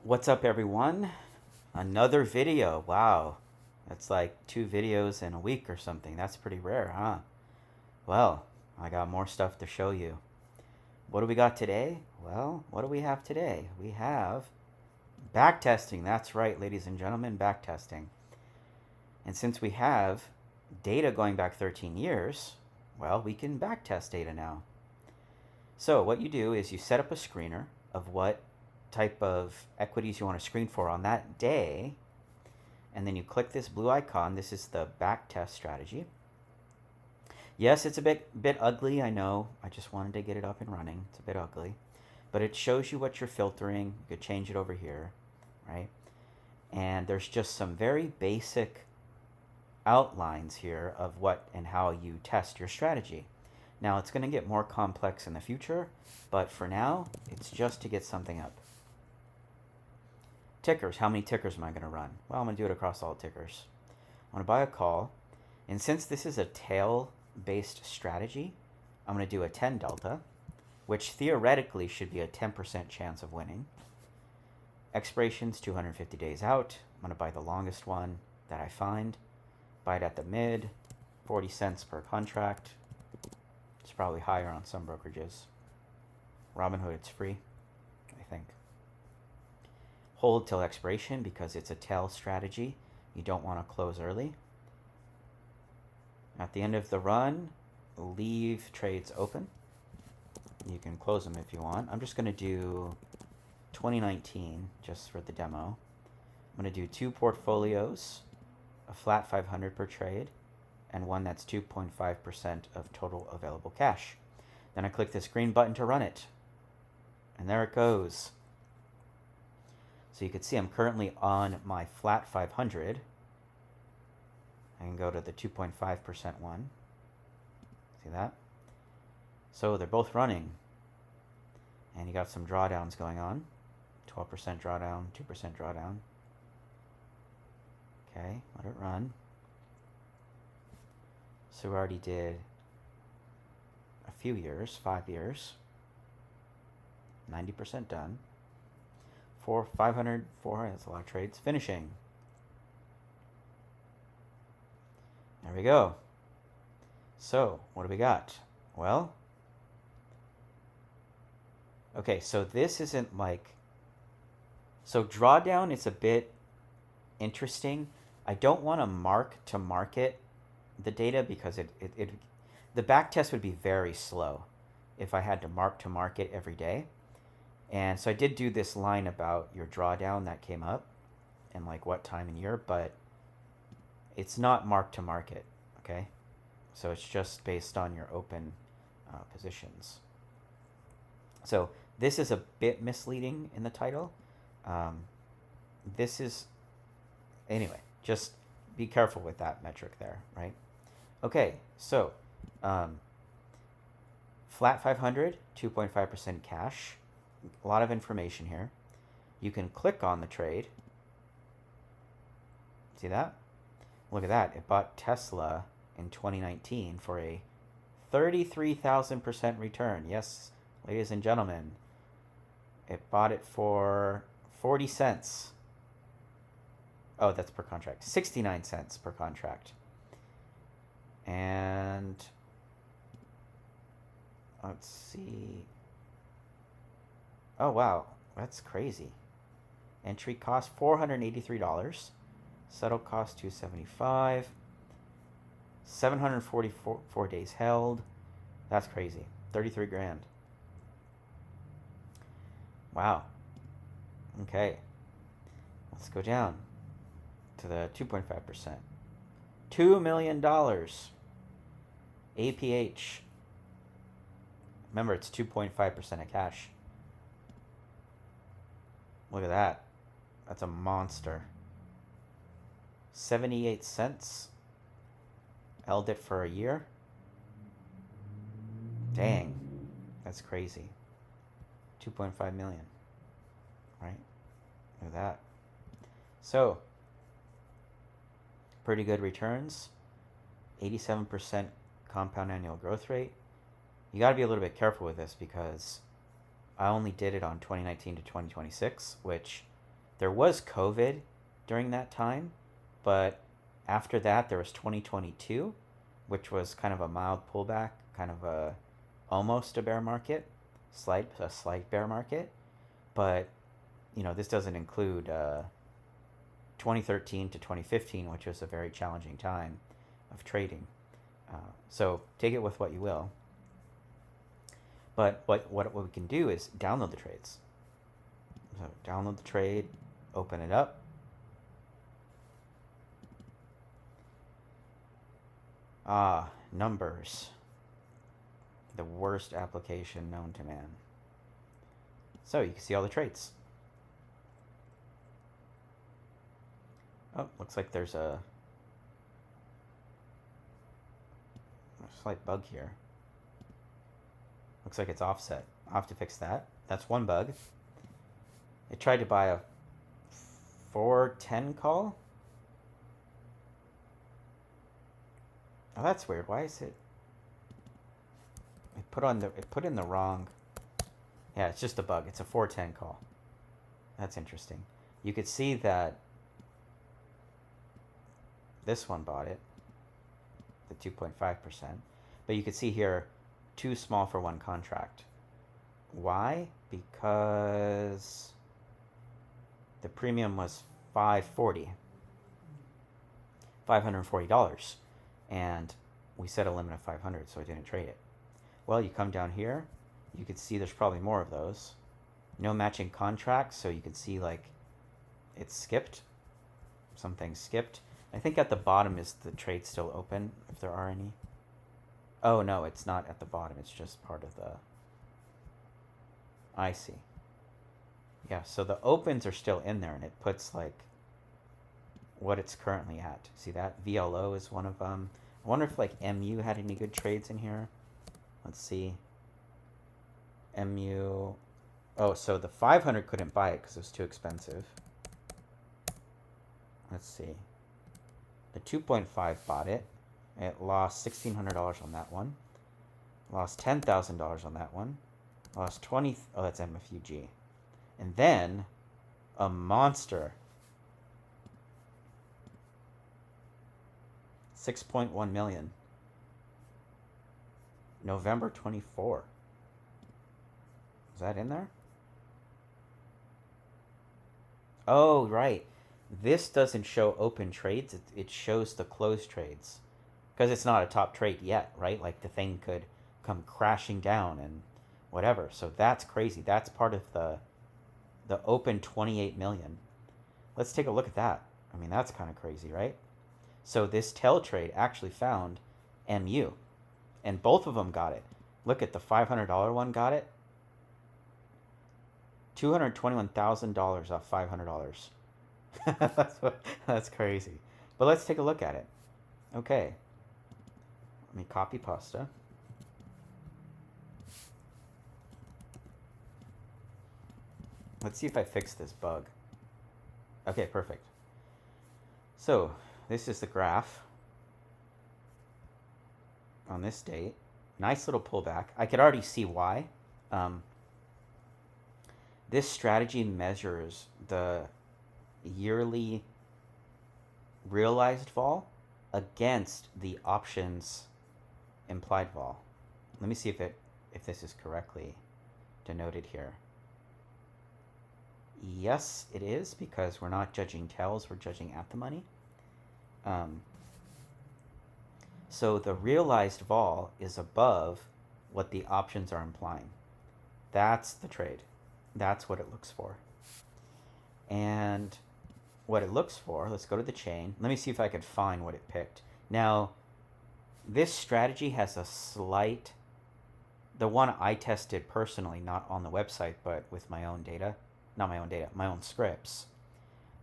What's up, everyone? Another video. Wow. That's like 2 videos in a week or something. That's pretty rare, huh? Well, I got more stuff to show you. What do we got today? Well, what do we have today? We have backtesting. That's right, ladies and gentlemen, backtesting. And since we have data going back 13 years, well, we can backtest data now. So what you do is you set up a screener of what type of equities you want to screen for on that day, and then you click this blue icon. This is the backtest strategy. Yes, it's a bit ugly, I know. I just wanted to get it up and running. It's a bit ugly, but it shows you what you're filtering. You could change it over here, right? And there's just some very basic outlines here of what and how you test your strategy. Now, it's going to get more complex in the future, but for now, it's just to get something up. Tickers. How many tickers am I going to run? Well, I'm going to do it across all tickers. I'm going to buy a call, and since this is a tail-based strategy, I'm going to do a 10 delta, which theoretically should be a 10% chance of winning. Expiration's 250 days out. I'm going to buy the longest one that I find. Buy it at the mid, 40 cents per contract. It's probably higher on some brokerages. Robinhood, it's free, I think. Hold till expiration because it's a tail strategy. You don't want to close early. At the end of the run, leave trades open. You can close them if you want. I'm just going to do 2019 just for the demo. I'm going to do 2 portfolios, a flat 500 per trade, and one that's 2.5% of total available cash. Then I click this green button to run it. And there it goes. So you can see I'm currently on my flat 500. I can go to the 2.5% one. See that? So they're both running. And you got some drawdowns going on. 12% drawdown, 2% drawdown. Okay, let it run. So we already did a few years, 5 years. 90% done. 500, 400, that's a lot of trades. Finishing. There we go. So, what do we got? Well, okay, so this isn't like... So drawdown is a bit interesting. I don't want to mark to market the data because the back test would be very slow if I had to mark to market every day. And so I did do this line about your drawdown that came up and like what time and year, but it's not mark to market, okay? So it's just based on your open positions. So this is a bit misleading in the title. This is, anyway, just be careful with that metric there, right? Okay, so flat 500, 2.5% cash. A lot of information here. You can click on the trade. See that? Look at that. It bought Tesla in 2019 for a 33,000% return. Yes, ladies and gentlemen. It bought it for 40 cents. Oh, that's per contract. 69 cents per contract. And let's see. Oh, wow. That's crazy. Entry cost $483. Settle cost $275. 744 days held. That's crazy. 33 grand. Wow. Okay. Let's go down to the 2.5%. $2 million. APH. Remember, it's 2.5% of cash. Look at that. That's a monster. 78 cents. Held it for a year. Dang. That's crazy. 2.5 million. Right? Look at that. So, pretty good returns. 87% compound annual growth rate. You got to be a little bit careful with this because I only did it on 2019 to 2026, which There was COVID during that time, but after that there was 2022, which was kind of a mild pullback, kind of a almost a bear market, a slight bear market, but this doesn't include 2013 to 2015, which was a very challenging time of trading. So take it with what you will. But what we can do is download the trades. So download the trade, open it up. Numbers. The worst application known to man. So you can see all the trades. Oh, looks like there's a slight bug here. Looks like it's offset. I'll have to fix that. That's one bug. It tried to buy a 410 call. Oh, that's weird. Why is it? It put in the wrong. Yeah, it's just a bug. It's a 410 call. That's interesting. You could see that this one bought it, the 2.5%, but you could see here, too small for one contract. Why? Because the premium was $540, and we set a limit of 500, so I didn't trade it. Well, you come down here, you can see there's probably more of those. No matching contracts, so you can see like it's skipped. Something skipped. I think at the bottom is the trade still open, if there are any. Oh no, it's not at the bottom, it's just part of the... I see. Yeah, so the opens are still in there, and it puts like what it's currently at. See that? VLO is one of them. I wonder if like MU had any good trades in here. Let's see. MU... Oh, so the 500 couldn't buy it because it was too expensive. Let's see. The 2.5 bought it. It lost $1,600 on that one. Lost $10,000 on that one. Lost 20... Oh, that's MFUG. And then a monster. 6.1 million. November 24. Is that in there? Oh, right. This doesn't show open trades. It shows the closed trades. Because it's not a top trade yet, right? Like the thing could come crashing down and whatever. So that's crazy. That's part of the open 28 million. Let's take a look at that. I mean, that's kind of crazy, right? So this tail trade actually found MU. And both of them got it. Look at the $500 one got it. $221,000 off $500. That's crazy. But let's take a look at it. Okay. Let me copy pasta. Let's see if I fix this bug. Okay, perfect. So this is the graph on this date. Nice little pullback. I could already see why. This strategy measures the yearly realized vol against the options implied vol. Let me see if this is correctly denoted here. Yes, it is, because we're not judging tails, we're judging at the money. So the realized vol is above what the options are implying. That's the trade. That's what it looks for. And what it looks for, let's go to the chain. Let me see if I can find what it picked. Now, this strategy has a slight, the one I tested personally, not on the website, but with my own data, not my own data, my own scripts.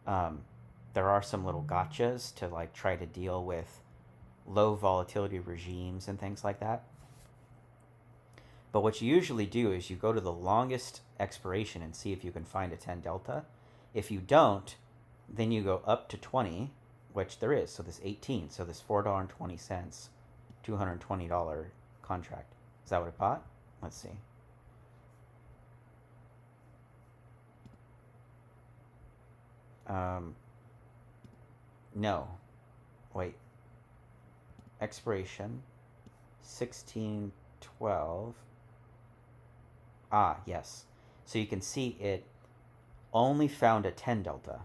There are some little gotchas to like try to deal with low volatility regimes and things like that. But what you usually do is you go to the longest expiration and see if you can find a 10 delta. If you don't, then you go up to 20, which there is. So this 18, so this $4.20, $220 contract. Is that what it bought? Let's see. No. Wait. Expiration 1612. Ah, yes. So you can see it only found a 10 delta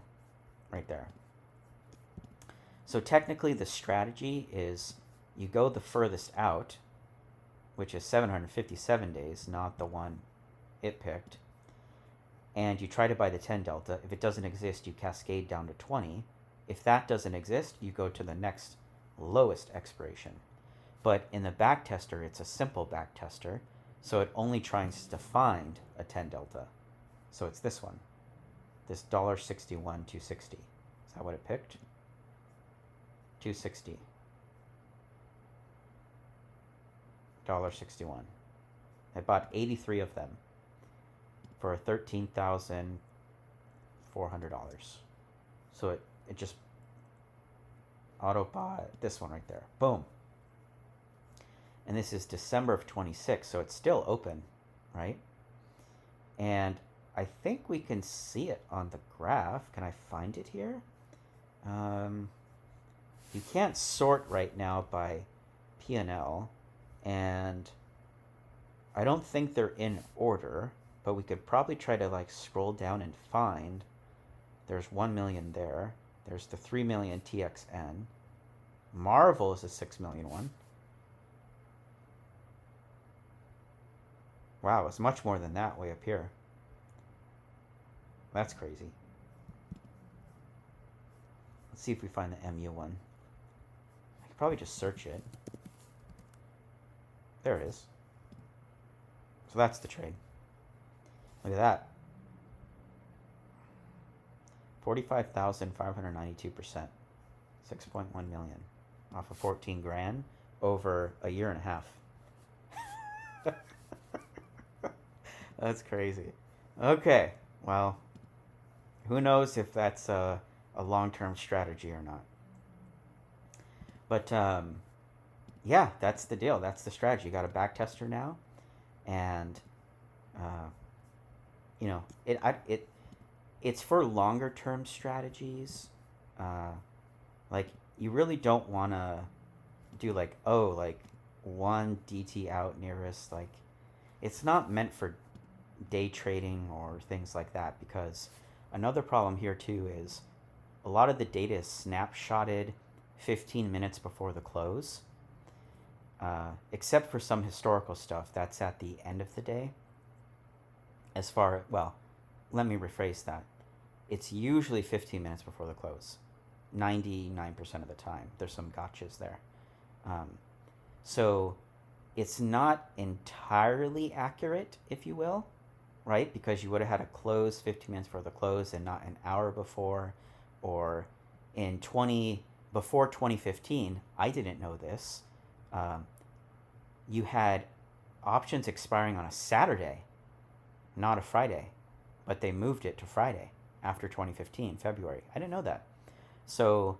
right there. So technically the strategy is you go the furthest out, which is 757 days, not the one it picked, and you try to buy the 10 delta. If it doesn't exist, you cascade down to 20. If that doesn't exist, you go to the next lowest expiration. But in the backtester, it's a simple backtester, so it only tries to find a 10 delta. So it's this one, this $1.61 260. Is that what it picked? 260. $1.61. I bought 83 of them for $13,400. So it just auto bought this one right there. Boom. And this is December of 26, so it's still open, right? And I think we can see it on the graph. Can I find it here? You can't sort right now by P&L, and I don't think they're in order, but we could probably try to like scroll down and find. There's 1 million there. There's the 3 million TXN. Marvel is a 6 million one. Wow, it's much more than that way up here. That's crazy. Let's see if we find the MU one. I could probably just search it. There it is. So that's the trade. Look at that. 45,592%. 6.1 million off of 14 grand over a year and a half. That's crazy. Okay, well, who knows if that's a long-term strategy or not. But yeah, that's the deal. That's the strategy. You got a back tester now, and you know it's for longer-term strategies. Like you really don't want to do like one DT out nearest. Like it's not meant for day trading or things like that, because another problem here too is a lot of the data is snapshotted 15 minutes before the close, except for some historical stuff that's at the end of the day. Well, let me rephrase that. It's usually 15 minutes before the close, 99% of the time. There's some gotchas there. So it's not entirely accurate, if you will, right? Because you would have had a close 15 minutes before the close and not an hour before, or before 2015, I didn't know this. You had options expiring on a Saturday, not a Friday, but they moved it to Friday after 2015, February. I didn't know that. So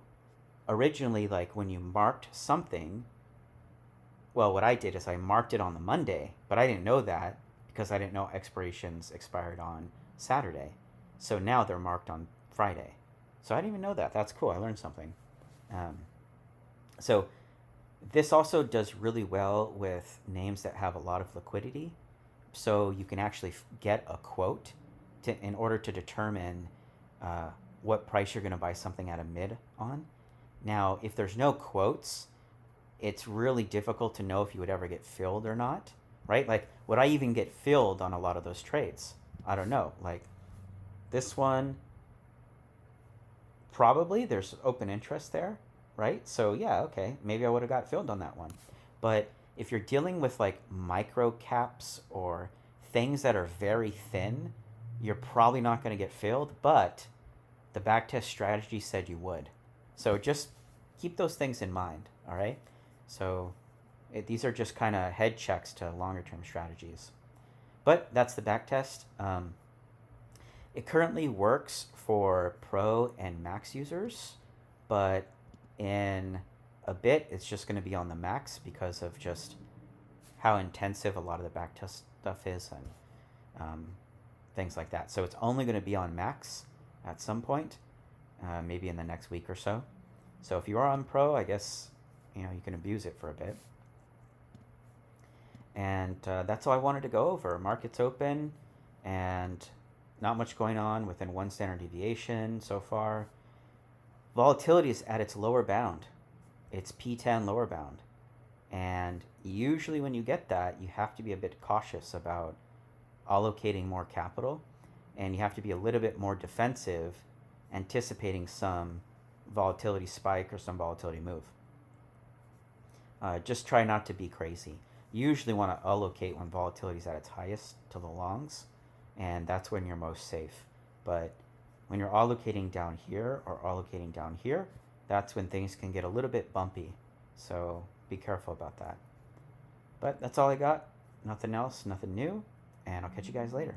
originally, like when you marked something, well, what I did is I marked it on the Monday, but I didn't know that because I didn't know expirations expired on Saturday. So now they're marked on Friday. So I didn't even know that. That's cool. I learned something. So this also does really well with names that have a lot of liquidity. So you can actually get a quote in order to determine what price you're going to buy something at a mid on. Now, if there's no quotes, it's really difficult to know if you would ever get filled or not, right? Like, would I even get filled on a lot of those trades? I don't know. Like, this one, probably there's open interest there, right? So, yeah, okay, maybe I would have got filled on that one. But if you're dealing with, like, micro caps or things that are very thin, you're probably not going to get filled, but the backtest strategy said you would. So just keep those things in mind, all right? So these are just kind of head checks to longer term strategies. But that's the backtest. It currently works for Pro and Max users, but in a bit it's just going to be on the Max because of just how intensive a lot of the backtest stuff is and things like that. So it's only going to be on Max at some point. maybe in the next week or so. So if you are on pro, I guess you can abuse it for a bit. And that's all I wanted to go over. Market's open, and not much going on within one standard deviation so far. Volatility is at its lower bound. It's P10 lower bound. And usually when you get that, you have to be a bit cautious about allocating more capital, and you have to be a little bit more defensive, anticipating some volatility spike or some volatility move. Just try not to be crazy. You usually want to allocate when volatility is at its highest to the longs, and that's when you're most safe. But when you're allocating down here or allocating down here, that's when things can get a little bit bumpy. So be careful about that. But that's all I got. Nothing else, nothing new, and I'll catch you guys later.